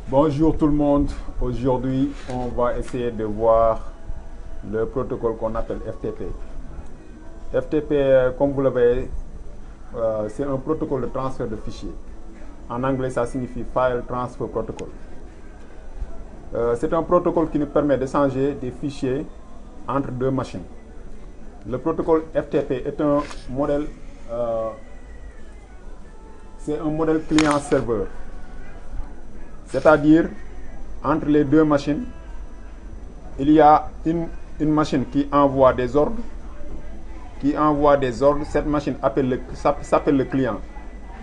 Bonjour tout le monde. Aujourd'hui, on va essayer de voir le protocole qu'on appelle FTP. FTP, comme vous le voyez, c'est un protocole de transfert de fichiers. En anglais, ça signifie File Transfer Protocol. C'est un protocole qui nous permet d'échanger des fichiers entre deux machines. Le protocole FTP est un modèle, client-serveur. C'est-à-dire, entre les deux machines, il y a une machine qui envoie des ordres. Cette machine s'appelle le client.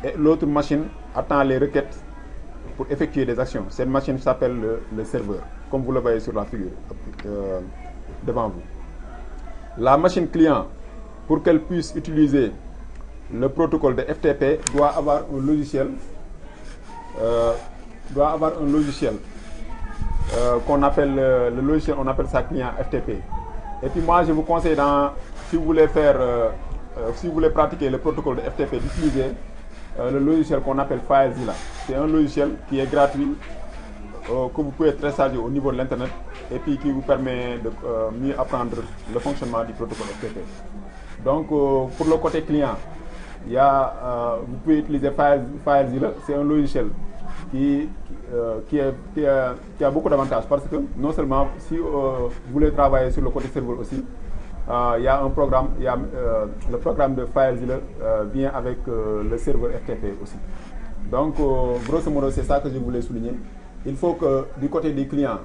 Et l'autre machine attend les requêtes pour effectuer des actions. Cette machine s'appelle le serveur, comme vous le voyez sur la figure devant vous. La machine client, pour qu'elle puisse utiliser le protocole de FTP, doit avoir un logiciel qu'on appelle le logiciel, on appelle ça client FTP. Et puis moi, je vous conseille, si vous voulez pratiquer le protocole de FTP, d'utiliser le logiciel qu'on appelle FileZilla. C'est un logiciel qui est gratuit, que vous pouvez télécharger au niveau de l'internet et puis qui vous permet de mieux apprendre le fonctionnement du protocole FTP. Donc pour le côté client, vous pouvez utiliser FileZilla. C'est un logiciel qui a beaucoup d'avantages parce que non seulement si vous voulez travailler sur le côté serveur aussi, il y a un programme, le programme de FileZilla vient avec le serveur FTP aussi. Donc grosso modo, c'est ça que je voulais souligner. Il faut que du côté des clients,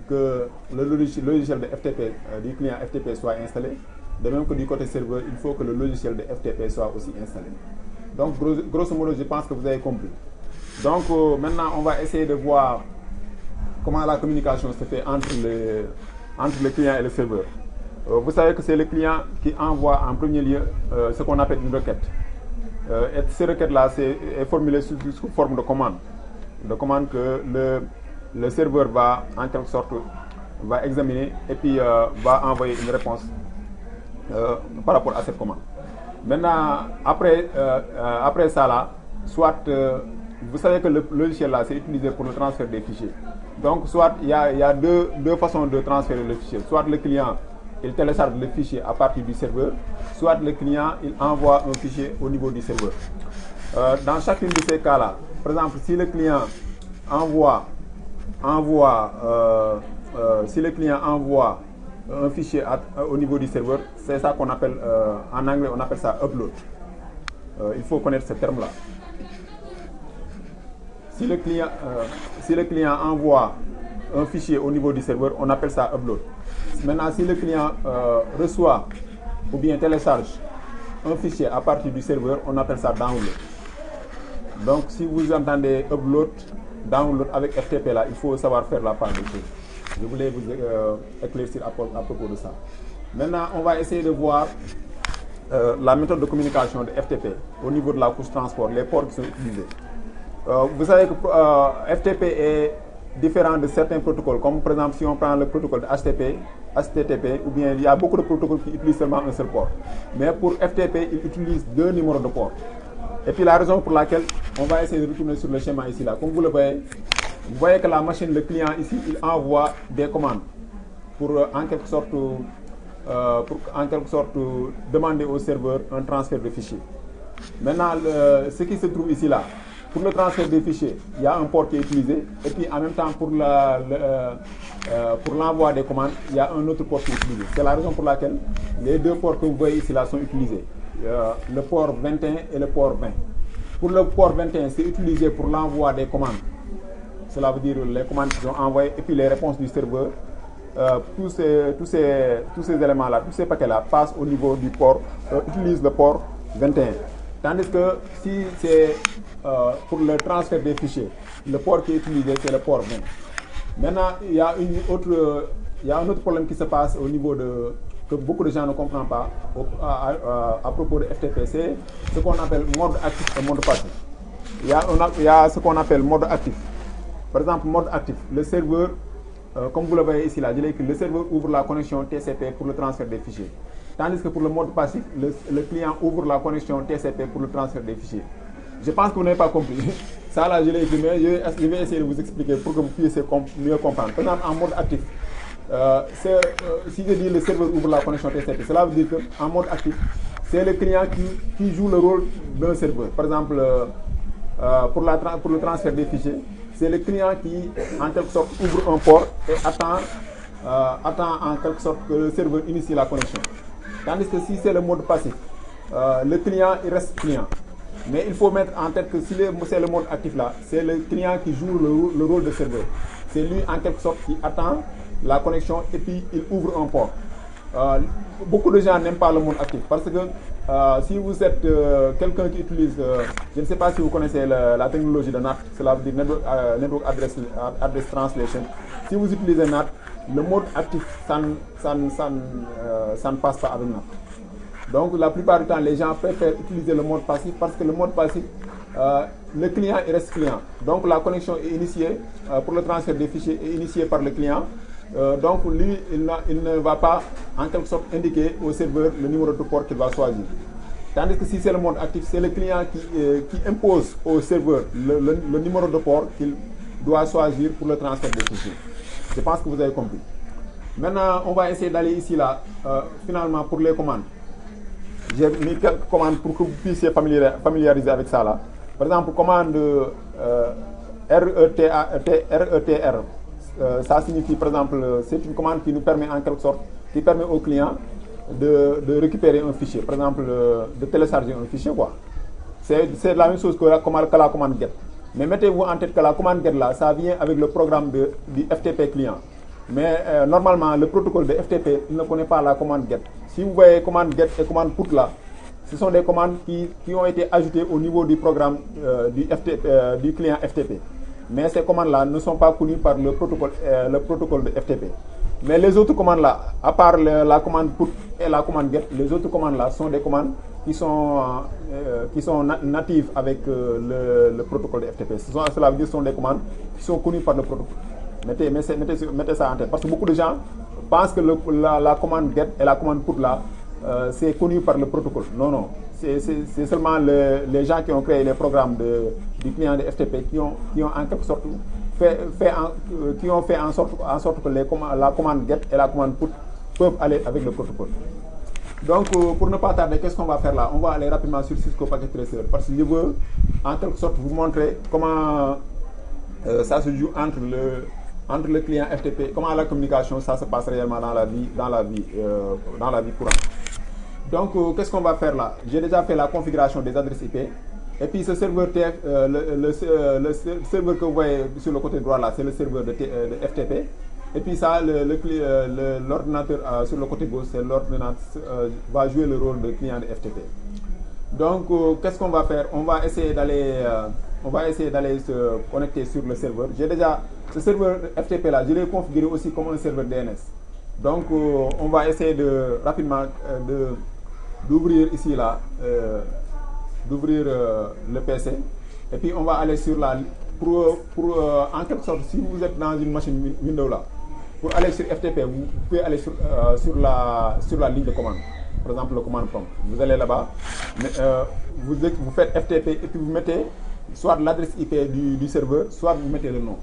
que le logiciel de FTP, du client FTP soit installé. De même que du côté serveur, il faut que le logiciel de FTP soit aussi installé. Donc grosso modo, je pense que vous avez compris. Donc maintenant, on va essayer de voir comment la communication se fait entre le client et le serveur. Vous savez que c'est le client qui envoie en premier lieu ce qu'on appelle une requête. Et ces requêtes-là est formulée sous forme de commande. De commande que le serveur va en quelque sorte examiner et puis va envoyer une réponse par rapport à cette commande. Maintenant, après ça là, soit vous savez que le logiciel là c'est utilisé pour le transfert des fichiers. Donc soit il y a deux façons de transférer le fichier. Soit le client il télécharge le fichier à partir du serveur, soit le client il envoie un fichier au niveau du serveur. Dans chacune de ces cas-là, par exemple, si le client envoie un fichier au niveau du serveur, c'est ça qu'on appelle, en anglais on appelle ça upload. Il faut connaître ce terme-là. Si le client envoie un fichier au niveau du serveur, on appelle ça upload. Maintenant, si le client reçoit ou bien télécharge un fichier à partir du serveur, on appelle ça download. Donc, si vous entendez upload, download avec FTP là, il faut savoir faire la part des choses. Je voulais vous éclaircir à propos de ça. Maintenant, on va essayer de voir la méthode de communication de FTP au niveau de la couche transport, les ports qui sont utilisés. Vous savez que FTP est différent de certains protocoles, comme par exemple si on prend le protocole de HTTP, ou bien il y a beaucoup de protocoles qui utilisent seulement un seul port. Mais pour FTP, il utilise deux numéros de port. Et puis la raison pour laquelle on va essayer de retourner sur le schéma ici là, comme vous le voyez, vous voyez que la machine, le client ici, il envoie des commandes pour en quelque sorte demander au serveur un transfert de fichiers. Maintenant, ce qui se trouve ici là, pour le transfert des fichiers, il y a un port qui est utilisé, et puis en même temps pour l'envoi des commandes, il y a un autre port qui est utilisé. C'est la raison pour laquelle les deux ports que vous voyez ici là sont utilisés. Le port 21 et le port 20. Pour le port 21, c'est utilisé pour l'envoi des commandes. Cela veut dire les commandes qui sont envoyées et puis les réponses du serveur. Tous ces éléments-là, tous ces paquets-là passent au niveau du port, utilisent le port 21. Tandis que si c'est pour le transfert des fichiers, le port qui est utilisé, c'est le port 20. Maintenant, il y a un autre problème qui se passe au niveau que beaucoup de gens ne comprennent pas à propos de FTP, c'est ce qu'on appelle mode actif et mode passif. Il y a ce qu'on appelle mode actif. Par exemple, mode actif, le serveur, comme vous le voyez ici là, je l'ai écrit, le serveur ouvre la connexion TCP pour le transfert des fichiers. Tandis que pour le mode passif, le client ouvre la connexion TCP pour le transfert des fichiers. Je pense que vous n'avez pas compris. Ça là, je l'ai écrit, mais je vais essayer de vous expliquer pour que vous puissiez mieux comprendre. Par exemple, en mode actif, si je dis le serveur ouvre la connexion TCP, cela veut dire qu'en mode actif, c'est le client qui joue le rôle d'un serveur. Par exemple, pour le transfert des fichiers, c'est le client qui, en quelque sorte, ouvre un port et attend en quelque sorte que le serveur initie la connexion. Tandis que si c'est le mode passif, le client il reste client. Mais il faut mettre en tête que si c'est le mode actif là, c'est le client qui joue le rôle de serveur. C'est lui en quelque sorte qui attend la connexion et puis il ouvre un port. Beaucoup de gens n'aiment pas le mode actif parce que si vous êtes quelqu'un qui utilise, je ne sais pas si vous connaissez la technologie de NAT, cela veut dire Network Address Translation. Si vous utilisez NAT, le mode actif, ça ne passe pas avec NAT. Donc la plupart du temps, les gens préfèrent utiliser le mode passif parce que le mode passif, le client il reste client. Donc la connexion est initiée pour le transfert des fichiers est initiée par le client. Donc lui, il ne va pas en quelque sorte indiquer au serveur le numéro de port qu'il va choisir. Tandis que si c'est le mode actif, c'est le client qui impose au serveur le numéro de port qu'il doit choisir pour le transfert des fichiers. Je pense que vous avez compris. Maintenant, on va essayer d'aller ici là, finalement pour les commandes. J'ai mis quelques commandes pour que vous puissiez familiariser avec ça là. Par exemple, commande RETR. Ça signifie, par exemple, c'est une commande qui nous permet en quelque sorte, qui permet au client de récupérer un fichier. Par exemple, de télécharger un fichier, quoi. C'est la même chose que la commande GET. Mais mettez-vous en tête que la commande GET là, ça vient avec le programme du FTP client. Mais normalement, le protocole de FTP, il ne connaît pas la commande GET. Si vous voyez commande GET et commande PUT là, ce sont des commandes qui ont été ajoutées au niveau du programme du client FTP. Mais ces commandes-là ne sont pas connues par le protocole de FTP. Mais les autres commandes-là, à part la commande PUT et la commande GET, les autres commandes-là sont des commandes qui sont natives avec le protocole de FTP. Cela veut dire que ce sont des commandes qui sont connues par le protocole. Mettez ça en tête. Parce que beaucoup de gens pensent que la commande GET et la commande PUT là, c'est connu par le protocole. Non, non. C'est seulement les gens qui ont créé les programmes du client de FTP qui ont en quelque sorte fait en sorte que la commande GET et la commande PUT peuvent aller avec le protocole. Donc, pour ne pas tarder, qu'est-ce qu'on va faire là? On va aller rapidement sur Cisco Packet Tracer parce que je veux en quelque sorte vous montrer comment ça se joue entre le client FTP, comment la communication ça se passe réellement dans la vie courante. Donc, qu'est-ce qu'on va faire là? J'ai déjà fait la configuration des adresses IP. Et puis, ce serveur le serveur que vous voyez sur le côté droit là, c'est le serveur de FTP. Et puis ça, l'ordinateur sur le côté gauche, c'est l'ordinateur va jouer le rôle de client de FTP. Donc, qu'est-ce qu'on va faire? On va essayer d'aller se connecter sur le serveur. J'ai déjà ce serveur FTP là, je l'ai configuré aussi comme un serveur DNS. Donc, on va essayer rapidement d'ouvrir ici là, d'ouvrir le PC. Et puis, on va aller sur en quelque sorte, si vous êtes dans une machine Windows là, pour aller sur FTP, vous pouvez aller sur la ligne de commande. Par exemple, le command prompt. Vous allez là-bas, vous faites FTP et puis vous mettez soit l'adresse IP du serveur, soit vous mettez le nom.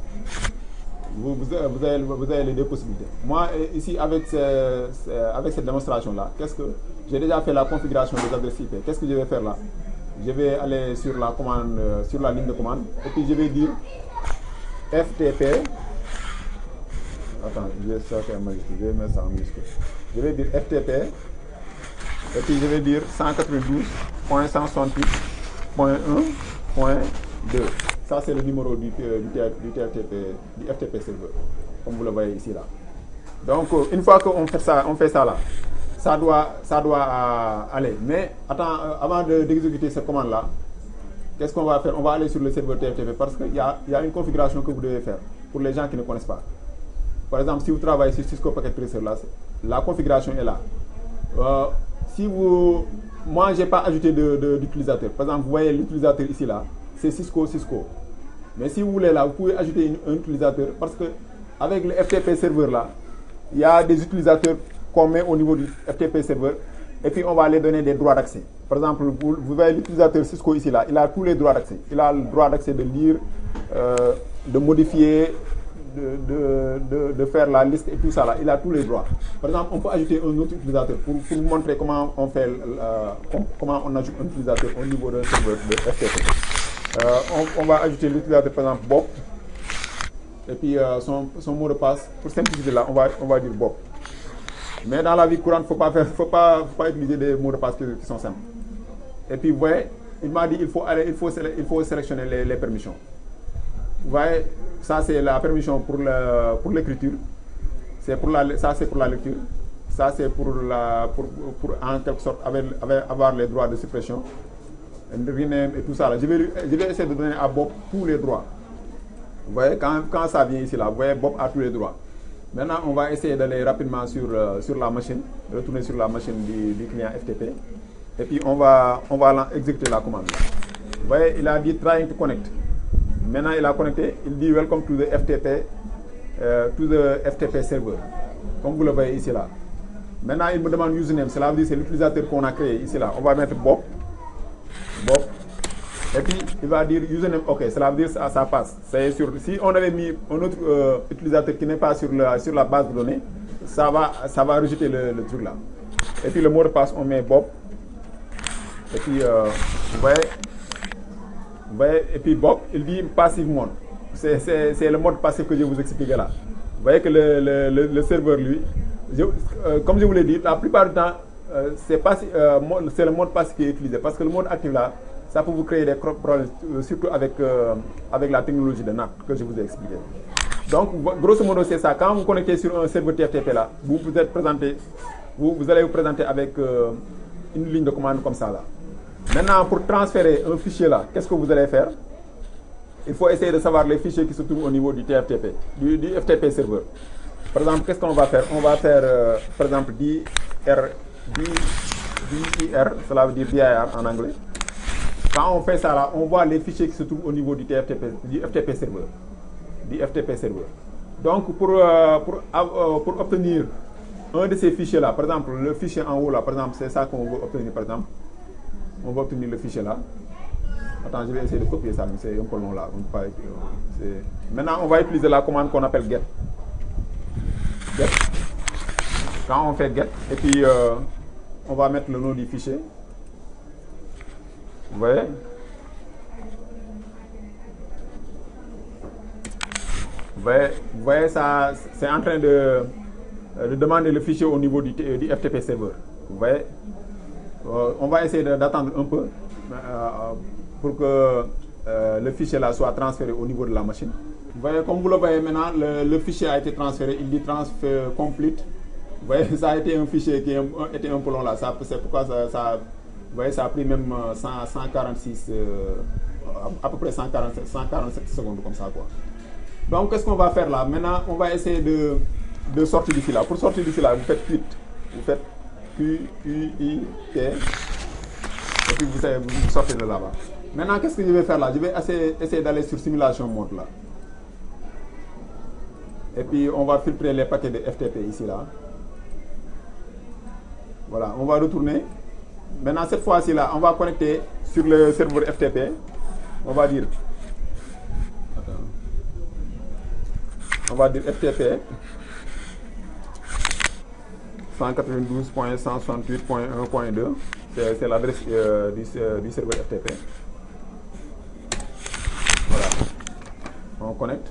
Vous avez les deux possibilités. Moi, ici, avec cette démonstration-là, j'ai déjà fait la configuration des adresses IP. Qu'est-ce que je vais faire là? Je vais aller sur la commande, sur la ligne de commande, et puis je vais dire FTP. Attends, je vais sortir en majuscule, je vais mettre ça en majuscule. Je vais dire FTP, et puis je vais dire 192.168.1.2. Ça, c'est le numéro du FTP serveur, comme vous le voyez ici là. Donc, une fois qu'on fait ça là, ça doit aller. Mais attends, avant d'exécuter cette commande là, qu'est-ce qu'on va faire? On va aller sur le serveur TFTP parce qu'il y a une configuration que vous devez faire pour les gens qui ne connaissent pas. Par exemple, si vous travaillez sur Cisco Packet Tracer là, la configuration est là. Moi, j'ai pas ajouté d'utilisateur. Par exemple, vous voyez l'utilisateur ici là, c'est Cisco. Mais si vous voulez là, vous pouvez ajouter un utilisateur parce que avec le FTP serveur là, il y a des utilisateurs qu'on met au niveau du FTP serveur et puis on va les donner des droits d'accès. Par exemple, vous voyez l'utilisateur Cisco ici, là, il a tous les droits d'accès. Il a le droit d'accès de lire, de modifier, de faire la liste et tout ça là. Il a tous les droits. Par exemple, on peut ajouter un autre utilisateur pour vous montrer comment on fait, comment on ajoute un utilisateur au niveau d'un serveur de FTP. On va ajouter l'utilisateur, par exemple, Bob. Et puis son mot de passe, pour simplifier là, on va dire Bob. Mais dans la vie courante, faut pas utiliser des mots de passe qui sont simples. Et puis, vous voyez, il m'a dit il faut sélectionner les permissions. Vous voyez, ça c'est la permission pour l'écriture. Ça c'est pour la lecture. Ça c'est pour en quelque sorte avoir les droits de suppression, de rename et tout ça là. Je vais essayer de donner à Bob tous les droits. Vous voyez, quand ça vient ici là, vous voyez, Bob a tous les droits. Maintenant, on va essayer d'aller rapidement sur la machine, de retourner sur la machine du client FTP. Et puis, on va exécuter la commande. Vous voyez, il a dit trying to connect. Maintenant, il a connecté. Il dit welcome to the FTP server. Comme vous le voyez ici là. Maintenant, il me demande username. Cela veut dire que c'est l'utilisateur qu'on a créé ici là. On va mettre Bob. Et puis, il va dire username OK. Cela veut dire que ça passe. Si on avait mis un autre utilisateur qui n'est pas sur la base de données, ça va rejeter le truc là. Et puis, le mot de passe, on met Bob. Et puis, vous voyez, et puis Bob, il dit passive mode. C'est le mode passif que je vous expliquais là. Vous voyez que le serveur, lui, comme je vous l'ai dit, la plupart du temps, c'est le mode passif qui est utilisé. Parce que le mode actif là, ça peut vous créer des problèmes, surtout avec la technologie de NAT que je vous ai expliqué. Donc, grosso modo, c'est ça. Quand vous connectez sur un serveur TFTP là, vous allez vous présenter avec une ligne de commande comme ça là. Maintenant, pour transférer un fichier là, qu'est-ce que vous allez faire? Il faut essayer de savoir les fichiers qui se trouvent au niveau du TFTP, du FTP serveur. Par exemple, qu'est-ce qu'on va faire? On va faire, par exemple, dir, cela veut dire dir en anglais. Quand on fait ça là, on voit les fichiers qui se trouvent au niveau du FTP serveur. Donc, pour obtenir un de ces fichiers là, par exemple, le fichier en haut là, par exemple, c'est ça qu'on veut obtenir, par exemple. On va obtenir le fichier là. Attends, je vais essayer de copier ça, mais c'est un peu long là. Maintenant, on va utiliser la commande qu'on appelle get. Quand on fait get, et puis on va mettre le nom du fichier. Vous voyez? Vous voyez ça, c'est en train de demander le fichier au niveau du FTP serveur. Vous voyez? On va essayer d'attendre un peu pour que le fichier là soit transféré au niveau de la machine. Vous voyez, comme vous le voyez maintenant, le fichier a été transféré. Il dit transfer complete. Vous voyez, ça a été un fichier qui était un peu long là. C'est pourquoi vous voyez, ça a pris même 146, à peu près 147 secondes comme ça quoi. Donc, qu'est-ce qu'on va faire là? Maintenant, on va essayer de sortir d'ici là. Pour sortir d'ici là, vous faites quit. Vous faites QUIT. Et puis vous sortez de là-bas. Maintenant, qu'est-ce que je vais faire là? Je vais essayer d'aller sur simulation mode là. Et puis on va filtrer les paquets de FTP ici là. Voilà, on va retourner. Maintenant, cette fois-ci là, on va connecter sur le serveur FTP. On va dire FTP 192.168.1.2. C'est l'adresse du serveur FTP. Voilà. On connecte.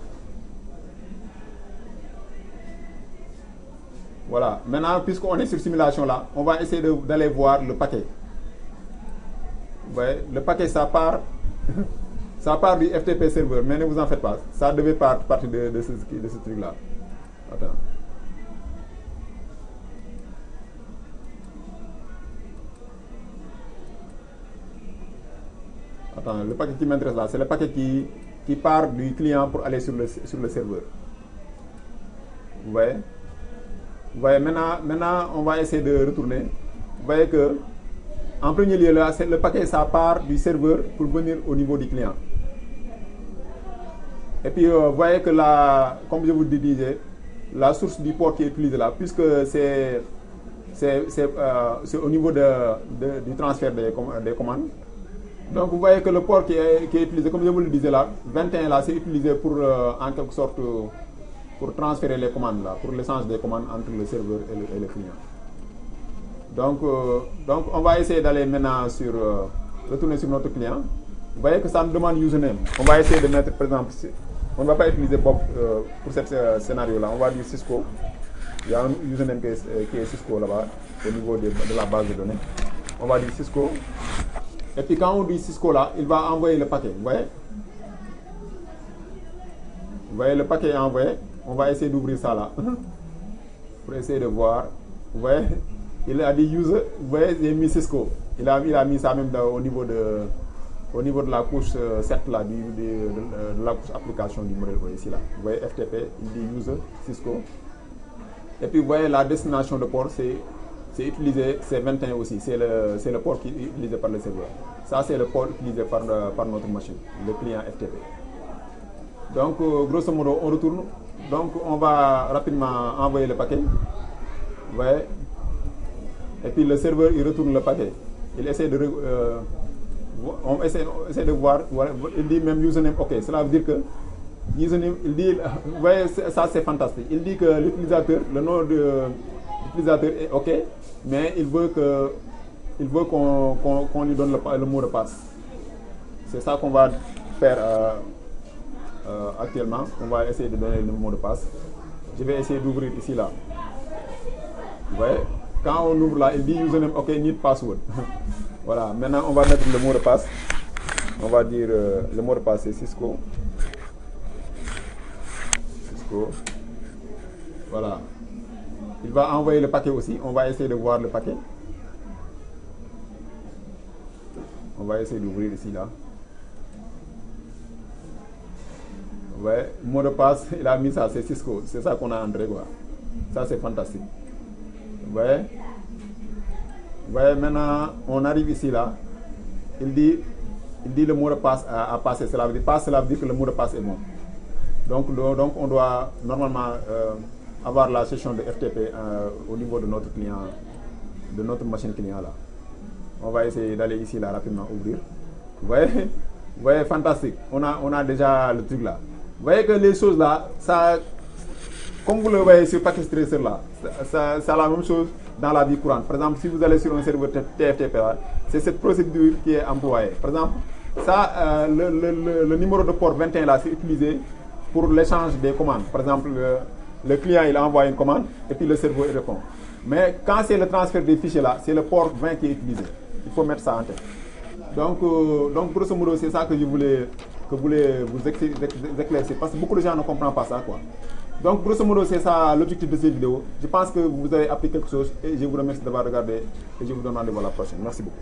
Voilà. Maintenant, puisqu'on est sur simulation là, on va essayer d'aller voir le paquet. Vous voyez, le paquet, ça part du FTP serveur, mais ne vous en faites pas. Ça devait partir de ce truc là. Attends. Attends, le paquet qui m'intéresse là, c'est le paquet qui part du client pour aller sur le serveur. Vous voyez? Vous voyez, maintenant, on va essayer de retourner. Vous voyez que, en premier lieu, là, c'est le paquet, ça part du serveur pour venir au niveau du client. Et puis, vous voyez que là, comme je vous le disais, la source du port qui est utilisée là, puisque c'est c'est au niveau du transfert des commandes. Donc vous voyez que le port qui est utilisé, comme je vous le disais là, 21 là, c'est utilisé pour en quelque sorte pour transférer les commandes là, pour l'échange des commandes entre le serveur et le client. Donc on va essayer d'aller maintenant retourner sur notre client. Vous voyez que ça nous demande username. On va essayer de mettre, par exemple, on ne va pas utiliser Bob pour ce scénario-là. On va dire Cisco. Il y a un username qui est Cisco là-bas, au niveau de la base de données. On va dire Cisco. Et puis quand on dit Cisco là, il va envoyer le paquet. Vous voyez le paquet est envoyé. On va essayer d'ouvrir ça là. Pour essayer de voir. Vous voyez, il a dit user. Vous voyez, j'ai mis Cisco. Il a mis ça même au niveau de la couche 7 là, de la couche application du modèle ici là. Vous voyez FTP, il dit user, Cisco. Et puis vous voyez la destination de port, c'est utilisé, c'est 21 aussi, c'est le port qui est utilisé par le serveur. Ça c'est le port utilisé par notre machine, le client FTP. Donc grosso modo on retourne, donc on va rapidement envoyer le paquet. Vous voyez. Et puis le serveur il retourne le paquet. Il essaie on essaie de voir, il dit même username OK, cela veut dire que username, il dit, vous voyez, ça c'est fantastique. Il dit que l'utilisateur, le nom de l'utilisateur est OK, mais il veut qu'on lui donne le mot de passe. C'est ça qu'on va faire actuellement. On va essayer de donner le mot de passe. Je vais essayer d'ouvrir ici là. Vous voyez, quand on ouvre là, il dit username OK, need password. Voilà, maintenant on va mettre le mot de passe. On va dire le mot de passe c'est Cisco. Voilà. Il va envoyer le paquet aussi. On va essayer de voir le paquet. On va essayer d'ouvrir ici là. Ouais, mot de passe, il a mis ça, c'est Cisco. C'est ça qu'on a entré quoi. Ça c'est fantastique. Vous voyez? Vous voyez, maintenant on arrive ici là. Il dit le mot de passe à passer. Cela veut dire que le mot de passe est bon. Donc on doit normalement avoir la session de FTP au niveau de notre client, de notre machine client là. On va essayer d'aller ici là rapidement ouvrir. Vous voyez, fantastique. On a déjà le truc là. Vous voyez que les choses là, ça, comme vous le voyez sur Packet Tracer là, c'est la même chose dans la vie courante. Par exemple, si vous allez sur un serveur TFTP là, c'est cette procédure qui est employée. Par exemple, ça, le numéro de port 21 là, c'est utilisé pour l'échange des commandes. Par exemple, le client il envoie une commande et puis le serveur il répond. Mais quand c'est le transfert des fichiers là, c'est le port 20 qui est utilisé. Il faut mettre ça en tête. Donc grosso modo, c'est ça que je voulais vous éclaircir parce que beaucoup de gens ne comprennent pas ça quoi. Donc grosso modo, c'est ça l'objectif de cette vidéo. Je pense que vous avez appris quelque chose et je vous remercie d'avoir regardé et je vous donne rendez-vous à la prochaine. Merci beaucoup.